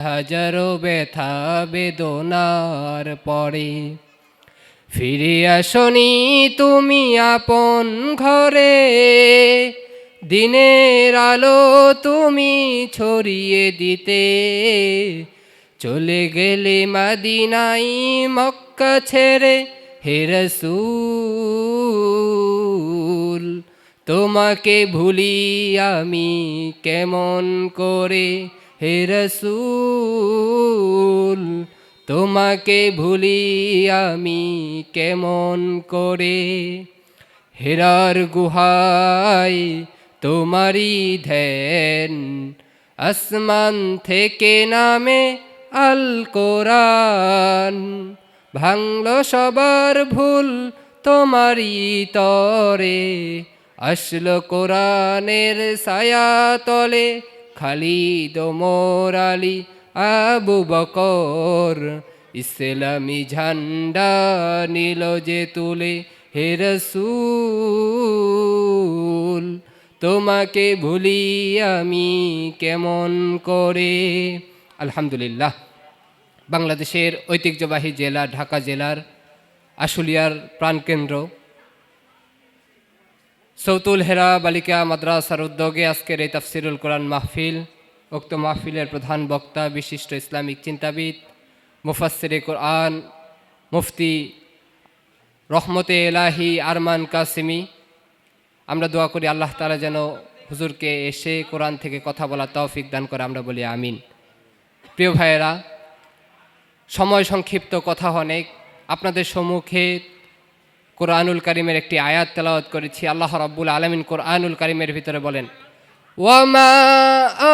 হাজারো ব্যথা বেদনার পরে ফিরে আসনি তুমি আপন ঘরে, দিনের আলো তুমি ছড়িয়ে দিতে, চলে গেলে মদিনায় মক্কা ছেড়ে হে রাসূল। তোমাকে ভুলি আমি কেমন করে হে রাসূল, তোমাকে ভুলি আমি কেমন করে। হেরার গুহায় তোমারি ধ্যান, আসমান থেকে নামে আল কোরআন, ভাঙল সবার ভুল তোমারি তরে, আসলো কোরআনের ছায়া তলে খালিদ ওমর আলী আবু বকর, ইসলামী ঝান্ডা নিল যে তুলে হে রাসূল। তোমাকে ভুলি আমি কেমন করে। আলহামদুলিল্লাহ। বাংলাদেশের ঐতিহ্যবাহী জেলা ঢাকা জেলার আশুলিয়ার প্রাণকেন্দ্র সৌতুল হেরা বালিকা মাদ্রাসার উদ্যোগে আজকের এই তাফসিরুল কোরআন মাহফিল। উক্ত মাহফিলের প্রধান বক্তা বিশিষ্ট ইসলামিক চিন্তাবিদ মুফাসসিরে কোরআন মুফতি রহমতে এলাহি আরমান কাসিমি। আমরা দোয়া করি আল্লাহ তাআলা যেন হুজুরকে এসে কোরআন থেকে কথা বলার তৌফিক দান করে, আমরা বলি আমিন। প্রিয় ভাইয়েরা, সময় সংক্ষিপ্ত, কথা অনেক। আপনাদের সম্মুখে কোরআনুল কারীমের একটি আয়াত তেলাওয়াত করেছি। আল্লাহ রাব্বুল আলামিন কোরআনুল কারীমের ভিতরে বলেন, ওয়ামা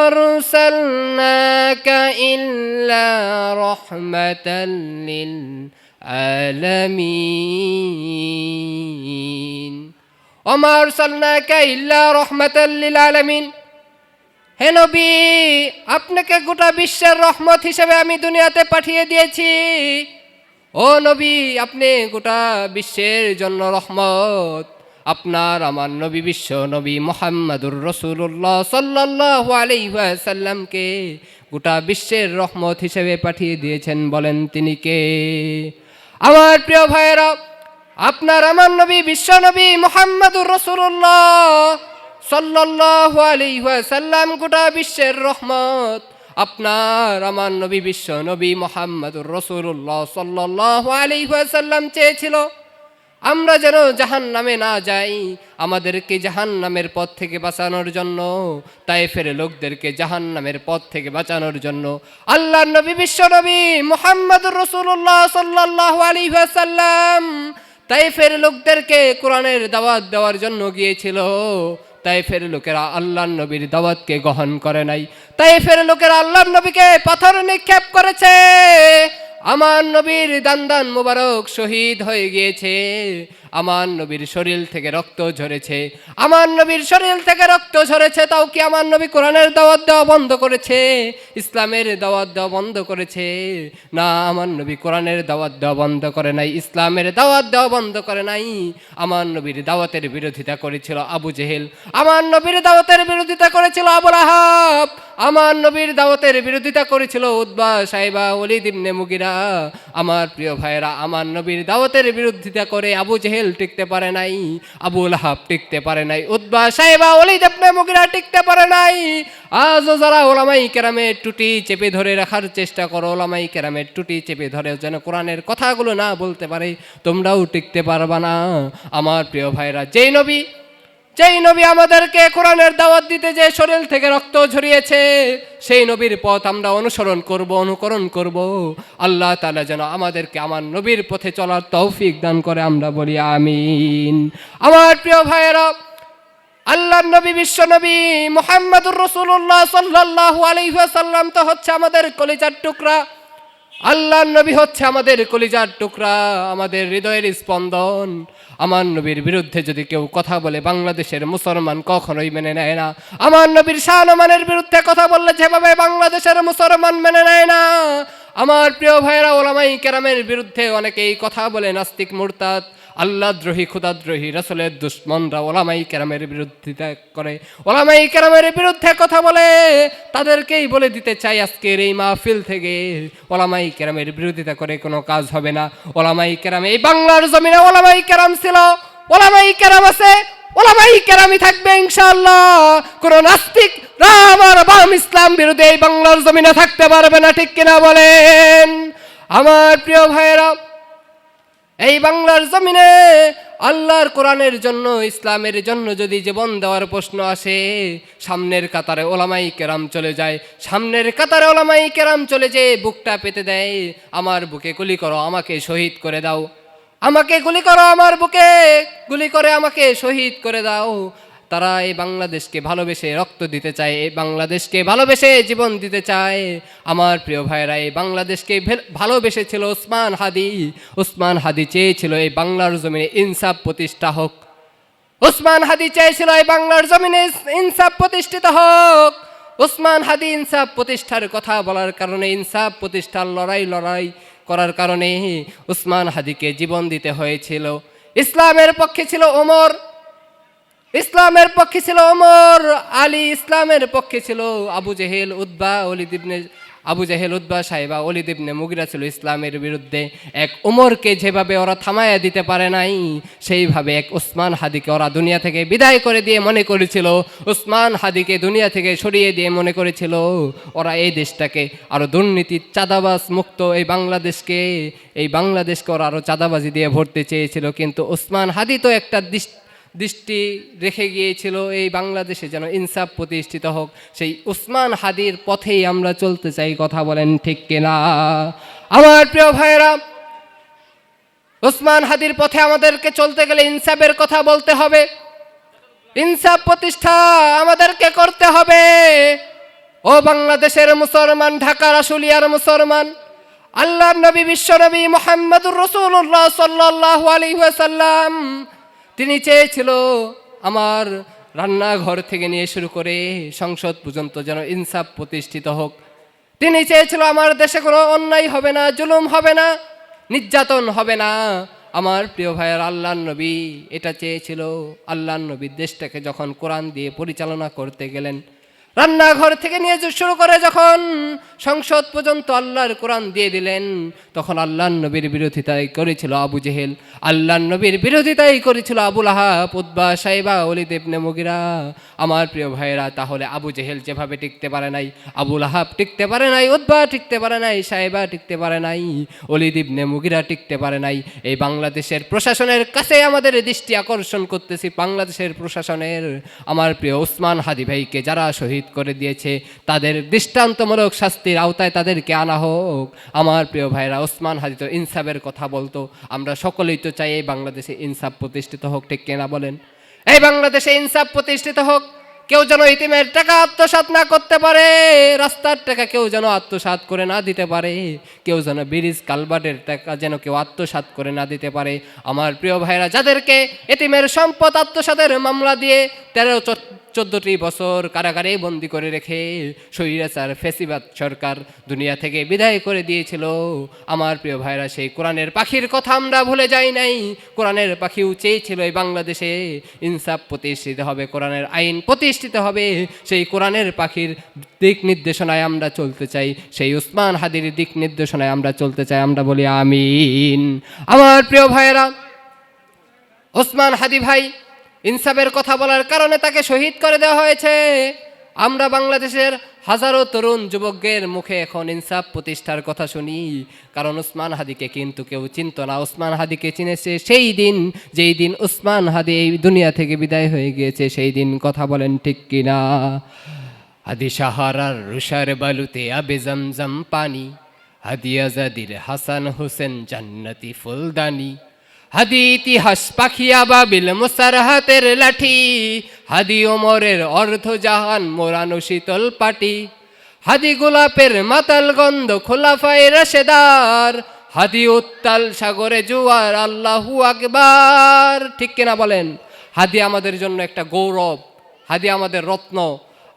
আরসালনাকা ইল্লা রাহমাতাল লিল আলামিন। ওয়ামা আরসালনাকা ইল্লা রাহমাতাল লিল আলামিন। হে নবী, আপনাকে গোটা বিশ্বের রহমত হিসেবে আমি দুনিয়াতে পাঠিয়ে দিয়েছি। ও নবী, আপনি গোটা বিশ্বের জন্য রহমত। আপনার আমার নবী, বিশ্ব নবী মুহাম্মদুর রাসূলুল্লাহ সাল্লাল্লাহু আলাইহি ওয়াসাল্লামকে গোটা বিশ্বের রহমত হিসেবে পাঠিয়ে দিয়েছেন। বলেন তিনি কে? আমার প্রিয় ভাইয়েরা, আপনার আমার নবী, বিশ্ব নবী মুহাম্মদুর রাসূলুল্লাহ সাল্লাল্লাহু আলাইহি ওয়াসাল্লাম গোটা বিশ্বের রহমত। আপনার আমার নবী, বিশ্ব নবী মুহাম্মদুর রাসূলুল্লাহ সাল্লাল্লাহু আলাইহি ওয়াসাল্লাম চেয়েছিল আমরা যেন জাহান্নামে না যাই। আমাদেরকে জাহান্নামের পথ থেকে বাঁচানোর জন্য, তায়েফের লোকদেরকে জাহান্নামের পথ থেকে বাঁচানোর জন্য আল্লাহর নবী, বিশ্ব নবী মুহাম্মদুর রাসূলুল্লাহ সাল্লাল্লাহু আলাইহি ওয়াসাল্লাম তায়েফের লোকদেরকে কোরআনের দাওয়াত দেওয়ার জন্য গিয়েছিল। তায়েফের লোকেরা আল্লাহর নবীর দাওয়াতকে গ্রহণ করে নাই। তায়েফের লোকেরা আল্লাহর নবীকে পাথর নিক্ষেপ করেছে। আমার নবীর দান মুবারক শহীদ হয়ে গিয়েছে। আমার নবীর শরীর থেকে রক্ত ঝরেছে। আমার নবীর শরীর থেকে রক্ত ঝরেছে, তাও কি আমার নবী কোরআনের দাওয়াত দেওয়া বন্ধ করেছে? ইসলামের দাওয়াত দেওয়া বন্ধ করেছে? না, আমার নবী কোরআনের দাওয়াত দেওয়া বন্ধ করে নাই, ইসলামের দাওয়াত দেওয়া বন্ধ করে নাই। আমার নবীর দাওয়াতের বিরোধিতা করেছিল আবু জেহেল। আমার নবীর দাওয়াতের বিরোধিতা করেছিল আবু লাহাব। আমার নবীর দাওয়াতের বিরোধিতা করেছিল উতবা, সাইবা, ওলীদ ইবনে মুগিরা। আমার প্রিয় ভাইয়েরা, আমার নবীর দাওয়াতের বিরোধিতা করে আবু জেহেল টিকতে পারে নাই, আবু লাহাব টিকতে পারে নাই, উতবা, সাইবা, ওলীদ ইবনে মুগিরা টিকতে পারে নাই। আজও যারা ওলামাই কেরামের টুটি চেপে ধরে রাখার চেষ্টা করো, ওলামাই কেরামের টুটি চেপে ধরে যেন কোরআনের কথাগুলো না বলতে পারে, তোমরাও টিকতে পারবা না। আমার প্রিয় ভাইয়েরা, যেই নবী আমাদেরকে কোরআনের দাওয়াত দিতে যে শরীর থেকে রক্ত ঝরিয়েছে, সেই নবীর পথ আমরা অনুসরণ করব, অনুকরণ করব। আল্লাহ তাআলা যেন আমাদেরকে আমার নবীর পথে চলার তৌফিক দান করে, আমরা বলি আমিন। আমার প্রিয় ভাইয়েরা, আল্লাহর নবী, বিশ্ব নবী মুহাম্মদুর রাসূলুল্লাহ সাল্লাল্লাহু আলাইহি ওয়াসাল্লাম তো হচ্ছে আমাদের কলিজার টুকরা। আল্লাহর নবী হচ্ছে আমাদের কলিজার টুকরা, আমাদের হৃদয়ের স্পন্দন। আমার নবীর বিরুদ্ধে যদি কেউ কথা বলে, বাংলাদেশের মুসলমান কখনোই মেনে নেয় না। আমার নবীর শান-ও-মানের বিরুদ্ধে কথা বললে যেভাবে বাংলাদেশের মুসলমান মেনে নেয় না, আমার প্রিয় ভাইয়েরা, ওলামাই কেরামের বিরুদ্ধে অনেকেই কথা বলে নাস্তিক মুরতাদ। আল্লাহদ্রোহী খুদাদ্রোহী রাসূলের দুশমনরা ওলামাই কেরামের বিরোধিতা করে, ওলামাই কেরামের বিরুদ্ধে কথা বলে। তাদেরকেই বলে দিতে চাই আজকের এই মাহফিল থেকে, ওলামাই কেরামের বিরোধিতা করে কোনো কাজ হবে না। ওলামাই কেরাম, এই বাংলার জমিনে ওলামাই কেরাম ছিল, ওলামাই কেরাম আছে, ওলামাই কেরামই থাকবে ইনশাআল্লাহ। কোন নাস্তিক রাম আর বাম ইসলাম বিরোধী এই বাংলার জমিনে থাকতে পারবে না, ঠিক কিনা বলেন? আমার প্রিয় ভাইয়েরা, এই বাংলার জমিনে আল্লাহর কোরআনের জন্য, ইসলামের জন্য যদি জীবন দেওয়ার প্রশ্ন আসে, সামনের কাতারে ওলামাই কেরাম চলে যায়। সামনের কাতারে ওলামাই কেরাম চলে যেয়ে বুকটা পেতে দেয়, আমার বুকে গুলি করো, আমাকে শহীদ করে দাও, আমাকে গুলি করো, আমার বুকে গুলি করে আমাকে শহীদ করে দাও। তারা এই বাংলাদেশকে ভালোবেসে রক্ত দিতে চায়, এই বাংলাদেশকে ভালোবেসে জীবন দিতে চায়। আমার প্রিয় ভাইয়েরা, এই বাংলাদেশকে ভালোবেসেছিল ওসমান হাদি। ওসমান হাদি চেয়েছিল এই বাংলার জমিনে ইনসাফ প্রতিষ্ঠা হোক। ওসমান হাদি চেয়েছিল এই বাংলার জমিনে ইনসাফ প্রতিষ্ঠিত হোক। ওসমান হাদি ইনসাফ প্রতিষ্ঠার কথা বলার কারণে, ইনসাফ প্রতিষ্ঠার লড়াই করার কারণে ওসমান হাদিকে জীবন দিতে হয়েছিল। ইসলামের পক্ষে ছিল ওমর, ইসলামের পক্ষে ছিল ওমর আলী, ইসলামের পক্ষে ছিল আবু জেহেল উতবা ওলিদ ইবনে আবু জেহেল উতবা সাহেবা ওলিদ ইবনে মুগিরা ছিল ইসলামের বিরুদ্ধে। এক ওমরকে যেভাবে ওরা থামায়া দিতে পারে নাই, সেইভাবে এক ওসমান হাদিকে ওরা দুনিয়া থেকে বিদায় করে দিয়ে মনে করেছিল, ওসমান হাদিকে দুনিয়া থেকে সরিয়ে দিয়ে মনে করেছিল ওরা এই দেশটাকে আরো দুর্নীতি চাঁদাবাজ মুক্ত এই বাংলাদেশকে ওরা আরো চাঁদাবাজি দিয়ে ভরতে চেয়েছিল। কিন্তু ওসমান হাদি তো একটা দৃষ্টি রেখে গিয়েছিল এই বাংলাদেশে যেন ইনসাফ প্রতিষ্ঠিত হোক। সেই উসমান হাদির পথেই আমরা চলতে চাই, কথা বলেন ঠিক কিনা? আমার প্রিয় ভাইয়েরা, উসমান হাদির পথে আমাদেরকে চলতে গেলে ইনসাফের কথা বলতে হবে, ইনসাফ প্রতিষ্ঠা আমাদেরকে করতে হবে। ও বাংলাদেশের মুসলমান, ঢাকার আশুলিয়ার মুসলমান, আল্লাহর নবী বিশ্বনবী মুহাম্মদুর রাসূলুল্লাহ সাল্লাল্লাহু আলাইহি ওয়াসাল্লাম তিনি চেয়েছিল আমার রান্নাঘর থেকে নিয়ে শুরু করে সংসদ পর্যন্ত যেন ইনসাফ প্রতিষ্ঠিত হোক। তিনি চেয়েছিল আমার দেশে কোনো অন্যায় হবে না, জুলুম হবে না, নির্যাতন হবে না। আমার প্রিয় ভাইয়ের, আল্লাহর নবী এটা চেয়েছিল। আল্লাহর নবী দেশটাকে যখন কোরআন দিয়ে পরিচালনা করতে গেলেন, রান্নাঘর থেকে নিয়ে শুরু করে যখন সংসদ পর্যন্ত আল্লাহর কোরআন দিয়ে দিলেন, তখন আল্লাহর নবীর বিরোধিতাই করেছিল আবু জেহেল, আল্লাহর নবীর বিরোধিতাই করেছিল আবু লাহাব, উতবা, সাইবা, ওলিদ ইবনে মুগিরা। আমার প্রিয় ভাইয়েরা, তাহলে আবু জেহেল যেভাবে টিকতে পারে নাই, আবু লাহাব টিকতে পারে নাই, উতবা টিকতে পারে নাই, সাইবা টিকতে পারে নাই, ওলিদ ইবনে মুগিরা টিকতে পারে নাই। এই বাংলাদেশের প্রশাসনের কাছে আমাদের দৃষ্টি আকর্ষণ করতেছি, বাংলাদেশের প্রশাসনের আমার প্রিয় ওসমান হাদি ভাইকে যারা শহীদ করে দিয়েছে, তাদের দৃষ্টান্তমূলক শাস্তির আওতায় তাদেরকে আনা হোক। আমার প্রিয় ভাইরা, ওসমান হাদি তো ইনসাফের কথা বলতো, আমরা সকলেই তো চাই এই বাংলাদেশে ইনসাফ প্রতিষ্ঠিত হোক, ঠিক কিনা বলেন? এই বাংলাদেশে ইনসাফ প্রতিষ্ঠিত হোক। কেউ যেন ইতিমের টাকা আত্মসাৎ না করতে পারে, রাস্তার টাকা কেউ যেন আত্মসাৎ করে না দিতে পারে, কেউ যেন ব্রিজ কালভার্টের টাকা যেন কেউ আত্মসাৎ করে না দিতে পারে। আমার প্রিয় ভাইরা, যাদেরকে ইতিমের সম্পদ আত্মসাতের মামলা দিয়ে 13-14টি বছর কারাগারে বন্দি করে রেখে স্বৈরাচার ফ্যাসিবাদ সরকার দুনিয়া থেকে বিদায় করে দিয়েছিল, আমার প্রিয় ভাইরা, সেই কোরআনের পাখির কথা আমরা ভুলে যাই নাই। কোরআনের পাখিও চেয়েছিল এই বাংলাদেশে ইনসাফ প্রতিষ্ঠিত হবে, কোরআনের আইন প্রতিষ্ঠিত হবে। সেই কোরআনের পাখির দিক নির্দেশনায় আমরা চলতে চাই, সেই উসমান হাদির দিক নির্দেশনায় আমরা চলতে চাই। আমরা বলি আমিন। আমার প্রিয় ভাইয়েরা, ওসমান হাদি ভাই ইনসাফের কথা বলার কারণে তাকে শহীদ করে দেওয়া হয়েছে। আমরা বাংলাদেশের হাজারো তরুণ যুবকের মুখে এখন ইনসাফ প্রতিষ্ঠার কথা শুনি, কারণ ওসমান হাদিকে কিন্তু কেউ চিনত না। ওসমান হাদিকে চিনেছে সেই দিন, যেই দিন ওসমান হাদি এই দুনিয়া থেকে বিদায় হয়ে গিয়েছে, সেই দিন, কথা বলেন ঠিক কিনা? হাদি সাহারার রুষার বালুতে আবে জমজম পানি, হাদি আজাদির হাসান হোসেন জান্নাতি ফুলদানি, হাদি ইতিহাস পাখিয়া বাবিল মুসারহাতের লাঠি, হাদি ওমরের অর্ধ জাহান মোরানো শীতল পাটি, হাদি গোলাপের মাতাল গন্ধ খোলাফায়ে রাশেদার, হাদি উত্তাল সাগরে জোয়ার আল্লাহু আকবার, ঠিক কিনা বলেন? হাদি আমাদের জন্য একটা গৌরব, হাদি আমাদের রত্ন।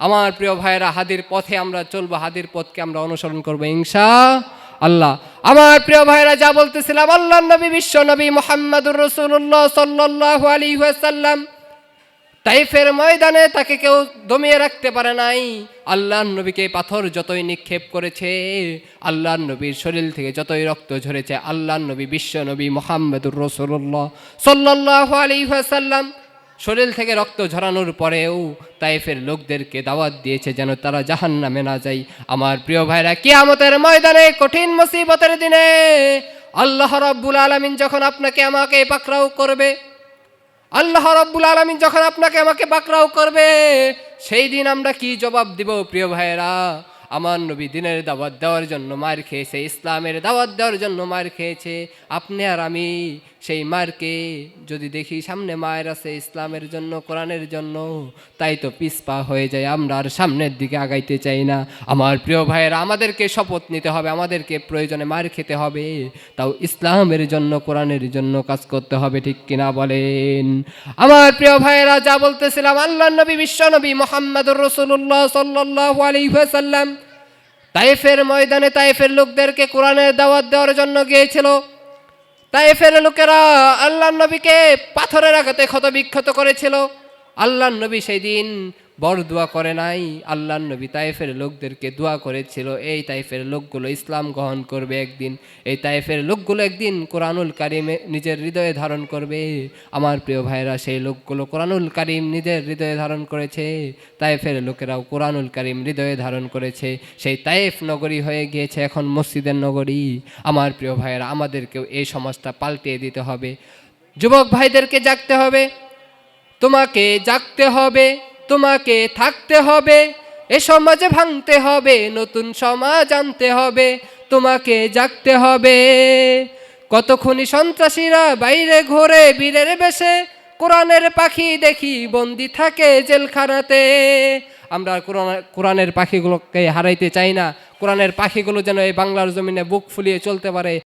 আমার প্রিয় ভাইয়েরা, হাদির পথে আমরা চলবো, হাদির পথকে আমরা অনুসরণ করবো ইনশাআল্লাহ। আমার প্রিয় ভাইরা, যা বলতেছিলাম, আল্লাহর নবী বিশ্ব নবী মুহাম্মদুর রাসূলুল্লাহ সাল্লাল্লাহু আলাইহি ওয়াসাল্লাম তাইফের ময়দানে তাকে কেউ দমিয়ে রাখতে পারে নাই। আল্লাহর নবীকে পাথর যতই নিক্ষেপ করেছে, আল্লাহর নবীর শরীর থেকে যতই রক্ত ঝরেছে, আল্লাহর নবী বিশ্ব নবী মুহাম্মদুর রাসূলুল্লাহ সাল্লাল্লাহু আলাইহি ওয়াসাল্লাম শরীর থেকে রক্ত ঝরানোর পরেও তাইফের লোকদেরকে দাওয়াত দিয়েছে যেন তারা জাহান্নামে না যায়। আমার প্রিয় ভাইরা, কিয়ামতের ময়দানে কঠিন মুসিবতের দিনে আল্লাহ রাব্বুল আলামিন যখন আপনাকে আমাকে পাকড়াও করবে, আল্লাহ রাব্বুল আলামিন যখন আপনাকে আমাকে পাকড়াও করবে, সেই দিন আমরা কি জবাব দিব? প্রিয় ভাইয়েরা, আমার নবী দিনের দাওয়াত দেওয়ার জন্য মার খেয়েছে, ইসলামের দাওয়াত দেওয়ার জন্য মার খেয়েছে। আপনি আর আমি সেই মারকে যদি দেখি সামনে মায়ের আছে ইসলামের জন্য, কোরআনের জন্য, তাই তো পিছপা হয়ে যায়, আমরা আর সামনের দিকে আগাইতে চাই না। আমার প্রিয় ভাইয়েরা, আমাদেরকে শপথ নিতে হবে, আমাদেরকে প্রয়োজনে মার খেতে হবে, তাও ইসলামের জন্য, কোরআনের জন্য কাজ করতে হবে, ঠিক কিনা বলেন? আমার প্রিয় ভাইয়েরা, যা বলতেছিলাম, আল্লাহর নবী বিশ্ব নবী মুহাম্মদুর রাসূলুল্লাহ সাল্লাল্লাহু আলাইহি ওয়াসাল্লাম তাইফের ময়দানে তাইফের লোকদেরকে কোরআনের দাওয়াত দেওয়ার জন্য গিয়েছিল। তাইফের লোকেরা আল্লাহর নবীকে পাথরের আঘাতে ক্ষতবিক্ষত করেছিল। আল্লাহর নবী সেই দিন বড় দোয়া করে নাই, আল্লাহর নবী তাইফের লোকদেরকে দোয়া করেছিল, এই তাইফের লোকগুলো ইসলাম গ্রহণ করবে একদিন, এই তাইফের লোকগুলো একদিন কোরআনুল কারিমে নিজের হৃদয়ে ধারণ করবে। আমার প্রিয় ভাইরা, সেই লোকগুলো কোরআনুল কারিম নিজের হৃদয়ে ধারণ করেছে, তাইফের লোকেরাও কোরআনুল কারিম হৃদয়ে ধারণ করেছে। সেই তাইফ নগরী হয়ে গিয়েছে এখন মসজিদের নগরী। আমার প্রিয় ভাইয়েরা, আমাদেরকেও এই সমাজটা পাল্টিয়ে দিতে হবে। যুবক ভাইদেরকে জাগতে হবে, তোমাকে জাগতে হবে, তোমাকে থাকতে হবে, এ সমাজে ভাঙতে হবে, নতুন সমাজ আনতে হবে, তোমাকে জাগতে হবে। কত খুনি সন্ত্রাসীরা বাইরে ঘোরে বীরের বেশে, কোরআনের পাখি দেখি বন্দি থাকে জেলখানাতে। আমরা কোরআনের পাখিগুলোকে হারাইতে চাই না। কোরআনের পাখিগুলো যেন এই বাংলার জমিনে বুক ফুলিয়ে চলতে পারে,